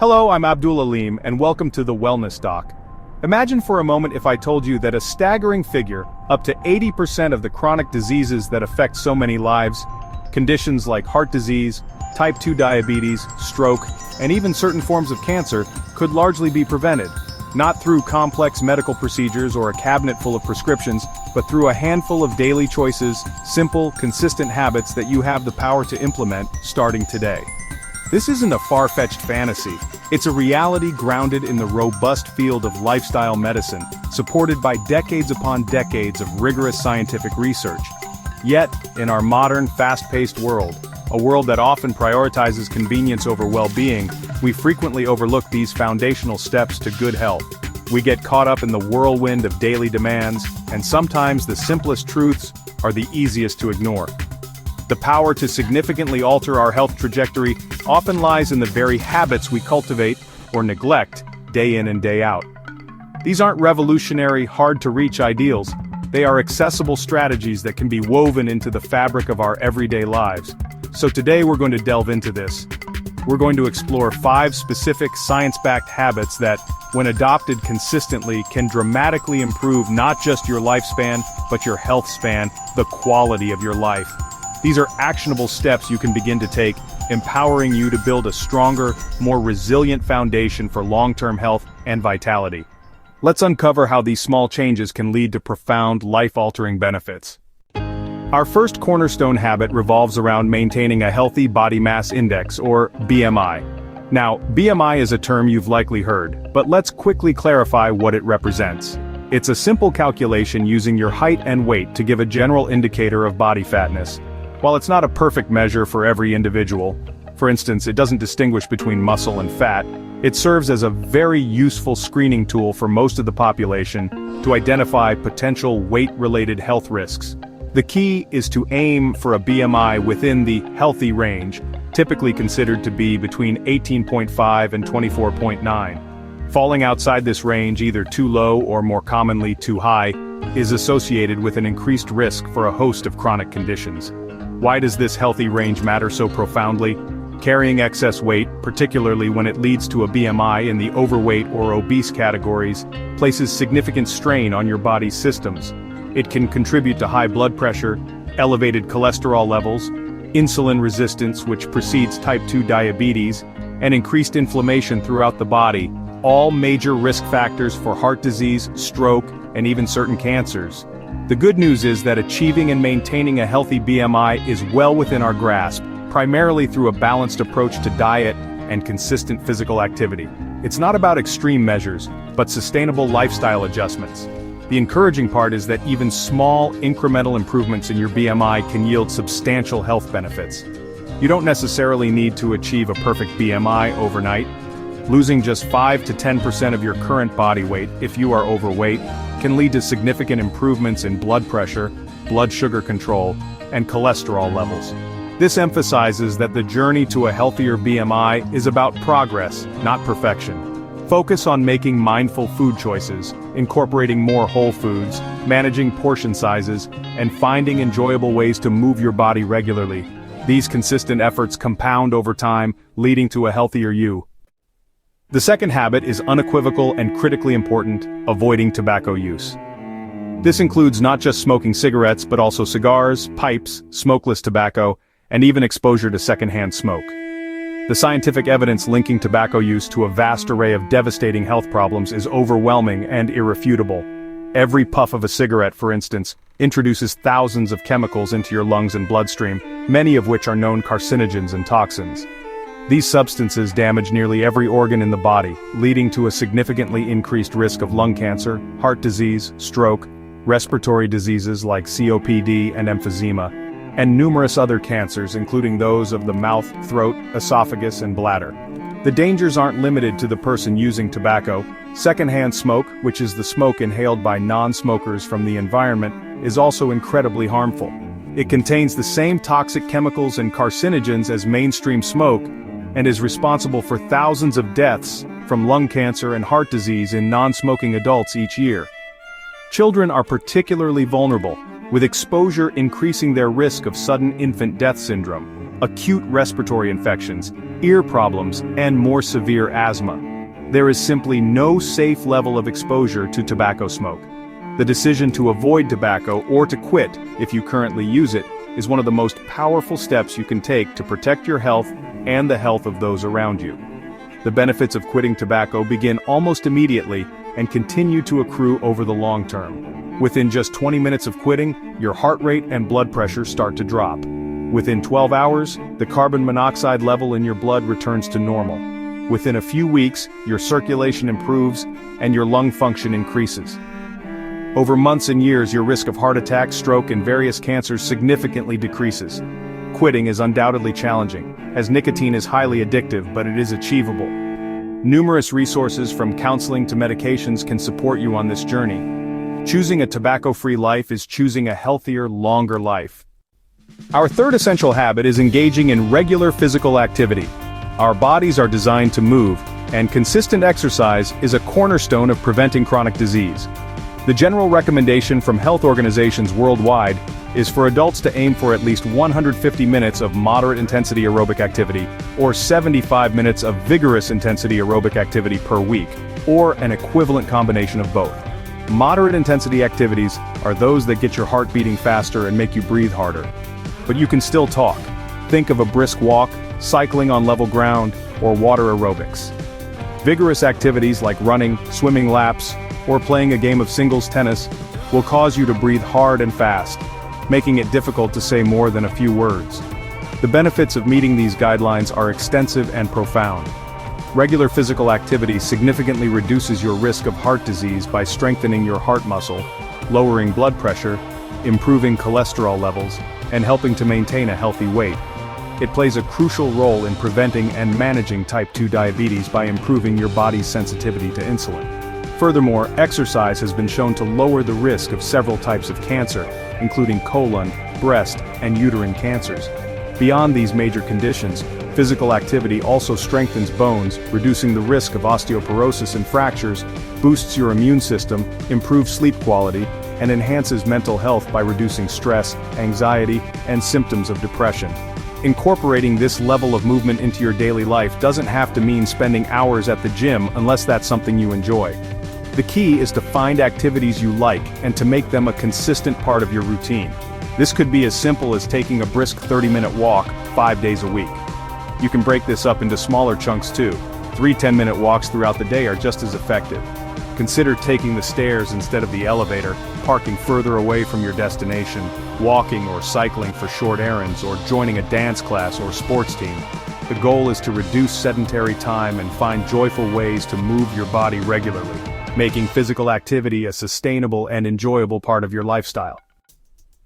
Hello, I'm Abdul Alem, and welcome to the Wellness Doc. Imagine for a moment if I told you that a staggering figure, up to 80% of the chronic diseases that affect so many lives, conditions like heart disease, type 2 diabetes, stroke, and even certain forms of cancer, could largely be prevented, not through complex medical procedures or a cabinet full of prescriptions, but through a handful of daily choices, simple, consistent habits that you have the power to implement starting today. This isn't a far-fetched fantasy. It's a reality grounded in the robust field of lifestyle medicine, supported by decades upon decades of rigorous scientific research. Yet, in our modern, fast-paced world, a world that often prioritizes convenience over well-being, we frequently overlook these foundational steps to good health. We get caught up in the whirlwind of daily demands, and sometimes the simplest truths are the easiest to ignore. The power to significantly alter our health trajectory often lies in the very habits we cultivate or neglect day in and day out. These aren't revolutionary, hard-to-reach ideals. They are accessible strategies that can be woven into the fabric of our everyday lives. So today we're going to delve into this. We're going to explore 5 specific science-backed habits that, when adopted consistently, can dramatically improve not just your lifespan, but your health span, the quality of your life. These are actionable steps you can begin to take, empowering you to build a stronger, more resilient foundation for long-term health and vitality. Let's uncover how these small changes can lead to profound, life-altering benefits. Our first cornerstone habit revolves around maintaining a healthy body mass index, or BMI. Now, BMI is a term you've likely heard, but let's quickly clarify what it represents. It's a simple calculation using your height and weight to give a general indicator of body fatness. While it's not a perfect measure for every individual, for instance, it doesn't distinguish between muscle and fat, it serves as a very useful screening tool for most of the population to identify potential weight-related health risks. The key is to aim for a BMI within the healthy range, typically considered to be between 18.5 and 24.9. Falling outside this range, either too low or more commonly too high, is associated with an increased risk for a host of chronic conditions. Why does this healthy range matter so profoundly? Carrying excess weight, particularly when it leads to a BMI in the overweight or obese categories, places significant strain on your body's systems. It can contribute to high blood pressure, elevated cholesterol levels, insulin resistance which precedes type 2 diabetes, and increased inflammation throughout the body, all major risk factors for heart disease, stroke, and even certain cancers. The good news is that achieving and maintaining a healthy BMI is well within our grasp, primarily through a balanced approach to diet and consistent physical activity. It's not about extreme measures, but sustainable lifestyle adjustments. The encouraging part is that even small, incremental improvements in your BMI can yield substantial health benefits. You don't necessarily need to achieve a perfect BMI overnight. Losing just 5 to 10% of your current body weight, if you are overweight, can lead to significant improvements in blood pressure, blood sugar control, and cholesterol levels. This emphasizes that the journey to a healthier BMI is about progress, not perfection. Focus on making mindful food choices, incorporating more whole foods, managing portion sizes, and finding enjoyable ways to move your body regularly. These consistent efforts compound over time, leading to a healthier you. The second habit is unequivocal and critically important: avoiding tobacco use. This includes not just smoking cigarettes but also cigars, pipes, smokeless tobacco, and even exposure to secondhand smoke. The scientific evidence linking tobacco use to a vast array of devastating health problems is overwhelming and irrefutable. Every puff of a cigarette, for instance, introduces thousands of chemicals into your lungs and bloodstream, many of which are known carcinogens and toxins. These substances damage nearly every organ in the body, leading to a significantly increased risk of lung cancer, heart disease, stroke, respiratory diseases like COPD and emphysema, and numerous other cancers including those of the mouth, throat, esophagus, and bladder. The dangers aren't limited to the person using tobacco. Secondhand smoke, which is the smoke inhaled by non-smokers from the environment, is also incredibly harmful. It contains the same toxic chemicals and carcinogens as mainstream smoke, and is responsible for thousands of deaths from lung cancer and heart disease in non-smoking adults each year. Children are particularly vulnerable, with exposure increasing their risk of sudden infant death syndrome. acute respiratory infections, ear problems, and more severe asthma. There is simply no safe level of exposure to tobacco smoke. The decision to avoid tobacco or to quit, if you currently use it, is one of the most powerful steps you can take to protect your health and the health of those around you. The benefits of quitting tobacco begin almost immediately and continue to accrue over the long term. Within just 20 minutes of quitting, your heart rate and blood pressure start to drop. Within 12 hours, the carbon monoxide level in your blood returns to normal. Within a few weeks, your circulation improves and your lung function increases. Over months and years, your risk of heart attack, stroke, and various cancers significantly decreases. Quitting is undoubtedly challenging, as nicotine is highly addictive, but it is achievable. Numerous resources from counseling to medications can support you on this journey. Choosing a tobacco-free life is choosing a healthier, longer life. Our third essential habit is engaging in regular physical activity. Our bodies are designed to move, and consistent exercise is a cornerstone of preventing chronic disease. The general recommendation from health organizations worldwide is for adults to aim for at least 150 minutes of moderate-intensity aerobic activity, or 75 minutes of vigorous-intensity aerobic activity per week, or an equivalent combination of both. Moderate-intensity activities are those that get your heart beating faster and make you breathe harder. But you can still talk. Think of a brisk walk, cycling on level ground, or water aerobics. Vigorous activities like running, swimming laps, or playing a game of singles tennis will cause you to breathe hard and fast, making it difficult to say more than a few words. The benefits of meeting these guidelines are extensive and profound. Regular physical activity significantly reduces your risk of heart disease by strengthening your heart muscle, lowering blood pressure, improving cholesterol levels, and helping to maintain a healthy weight. It plays a crucial role in preventing and managing type 2 diabetes by improving your body's sensitivity to insulin. Furthermore, exercise has been shown to lower the risk of several types of cancer, including colon, breast, and uterine cancers. Beyond these major conditions, physical activity also strengthens bones, reducing the risk of osteoporosis and fractures, boosts your immune system, improves sleep quality, and enhances mental health by reducing stress, anxiety, and symptoms of depression. Incorporating this level of movement into your daily life doesn't have to mean spending hours at the gym unless that's something you enjoy. The key is to find activities you like and to make them a consistent part of your routine. This could be as simple as taking a brisk 30-minute walk 5 days a week. You can break this up into smaller chunks too. 3 10-minute walks throughout the day are just as effective. Consider taking the stairs instead of the elevator, parking further away from your destination, walking or cycling for short errands, or joining a dance class or sports team. The goal is to reduce sedentary time and find joyful ways to move your body regularly, making physical activity a sustainable and enjoyable part of your lifestyle.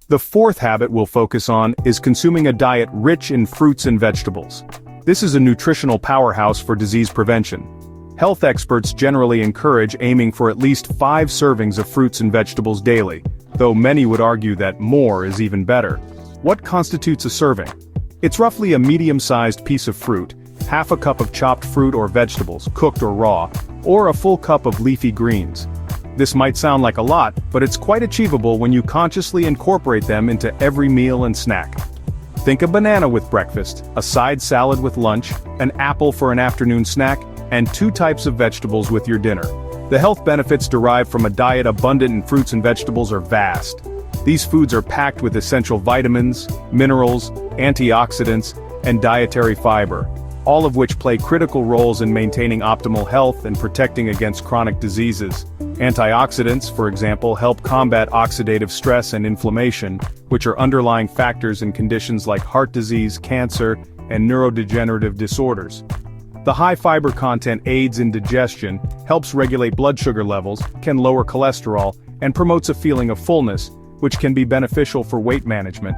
The fourth habit we'll focus on is consuming a diet rich in fruits and vegetables. This is a nutritional powerhouse for disease prevention. Health experts generally encourage aiming for at least 5 servings of fruits and vegetables daily, though many would argue that more is even better. What constitutes a serving? It's roughly a medium-sized piece of fruit, half a cup of chopped fruit or vegetables, cooked or raw, or a full cup of leafy greens. This might sound like a lot, but it's quite achievable when you consciously incorporate them into every meal and snack. Think a banana with breakfast, a side salad with lunch, an apple for an afternoon snack, and 2 types of vegetables with your dinner. The health benefits derived from a diet abundant in fruits and vegetables are vast. These foods are packed with essential vitamins, minerals, antioxidants, and dietary fiber, all of which play critical roles in maintaining optimal health and protecting against chronic diseases. Antioxidants, for example, help combat oxidative stress and inflammation, which are underlying factors in conditions like heart disease, cancer, and neurodegenerative disorders. The high fiber content aids in digestion, helps regulate blood sugar levels, can lower cholesterol, and promotes a feeling of fullness, which can be beneficial for weight management.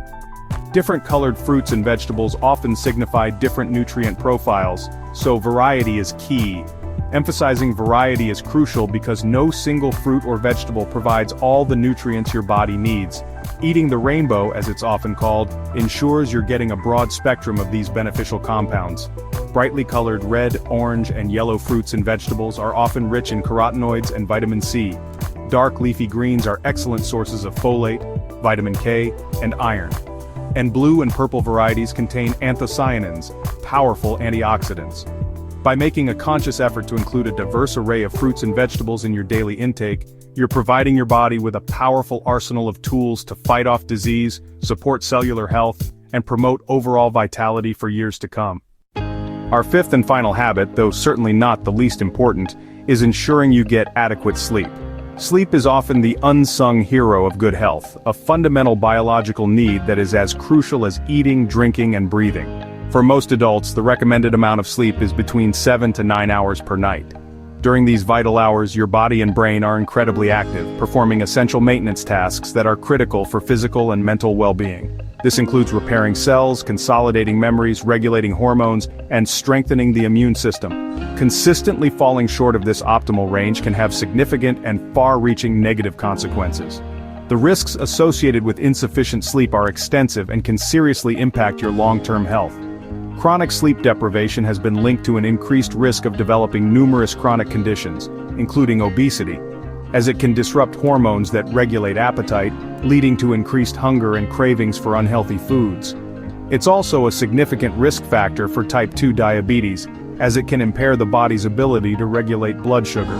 Different colored fruits and vegetables often signify different nutrient profiles, so variety is key. Emphasizing variety is crucial because no single fruit or vegetable provides all the nutrients your body needs. Eating the rainbow, as it's often called, ensures you're getting a broad spectrum of these beneficial compounds. Brightly colored red, orange, and yellow fruits and vegetables are often rich in carotenoids and vitamin C. Dark leafy greens are excellent sources of folate, vitamin K, and iron. and blue and purple varieties contain anthocyanins, powerful antioxidants. By making a conscious effort to include a diverse array of fruits and vegetables in your daily intake, you're providing your body with a powerful arsenal of tools to fight off disease, support cellular health, and promote overall vitality for years to come. Our fifth and final habit, though certainly not the least important, is ensuring you get adequate sleep. Sleep is often the unsung hero of good health, a fundamental biological need that is as crucial as eating, drinking, and breathing. For most adults, the recommended amount of sleep is between 7 to 9 hours per night. During these vital hours, your body and brain are incredibly active, performing essential maintenance tasks that are critical for physical and mental well-being. This includes repairing cells, consolidating memories, regulating hormones, and strengthening the immune system. Consistently falling short of this optimal range can have significant and far-reaching negative consequences. The risks associated with insufficient sleep are extensive and can seriously impact your long-term health. Chronic sleep deprivation has been linked to an increased risk of developing numerous chronic conditions, including obesity, as it can disrupt hormones that regulate appetite, leading to increased hunger and cravings for unhealthy foods. It's also a significant risk factor for type 2 diabetes, as it can impair the body's ability to regulate blood sugar.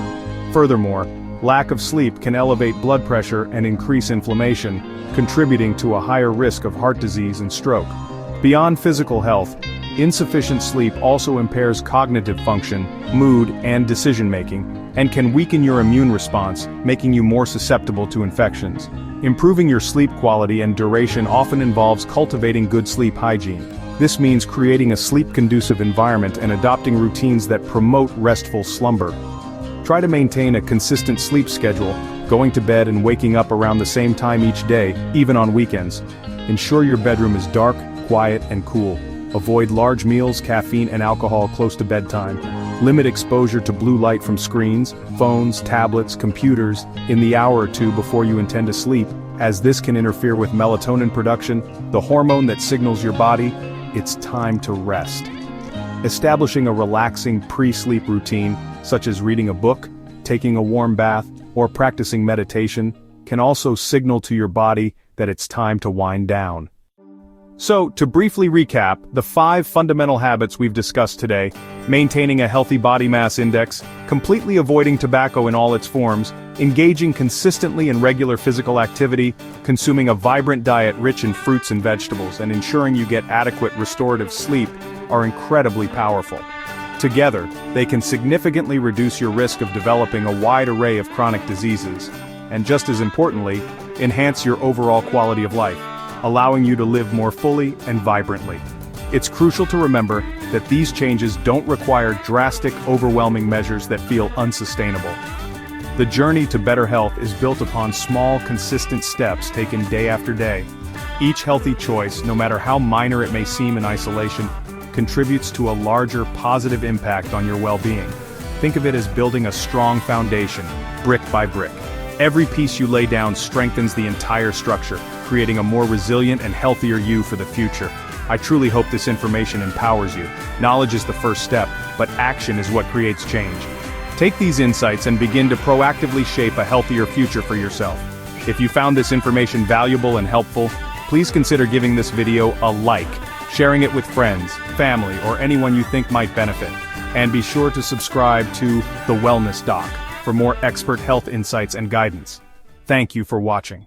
Furthermore, lack of sleep can elevate blood pressure and increase inflammation, contributing to a higher risk of heart disease and stroke. Beyond physical health, insufficient sleep also impairs cognitive function, mood, and decision-making, and can weaken your immune response, making you more susceptible to infections. Improving your sleep quality and duration often involves cultivating good sleep hygiene. This means creating a sleep-conducive environment and adopting routines that promote restful slumber. Try to maintain a consistent sleep schedule, going to bed and waking up around the same time each day, even on weekends. Ensure your bedroom is dark, quiet, and cool. Avoid large meals, caffeine, and alcohol close to bedtime. Limit exposure to blue light from screens, phones, tablets, computers, in the hour or two before you intend to sleep, as this can interfere with melatonin production, the hormone that signals your body it's time to rest. Establishing a relaxing pre-sleep routine, such as reading a book, taking a warm bath, or practicing meditation, can also signal to your body that it's time to wind down. So, to briefly recap, the 5 fundamental habits we've discussed today: maintaining a healthy body mass index, completely avoiding tobacco in all its forms, engaging consistently in regular physical activity, consuming a vibrant diet rich in fruits and vegetables, and ensuring you get adequate restorative sleep, are incredibly powerful. Together, they can significantly reduce your risk of developing a wide array of chronic diseases, and just as importantly, enhance your overall quality of life, allowing you to live more fully and vibrantly. It's crucial to remember that these changes don't require drastic, overwhelming measures that feel unsustainable. The journey to better health is built upon small, consistent steps taken day after day. Each healthy choice, no matter how minor it may seem in isolation, contributes to a larger positive impact on your well-being. Think of it as building a strong foundation, brick by brick. Every piece you lay down strengthens the entire structure, creating a more resilient and healthier you for the future. I truly hope this information empowers you. Knowledge is the first step, but action is what creates change. Take these insights and begin to proactively shape a healthier future for yourself. If you found this information valuable and helpful, please consider giving this video a like, sharing it with friends, family, or anyone you think might benefit. And be sure to subscribe to The Wellness Doc for more expert health insights and guidance. Thank you for watching.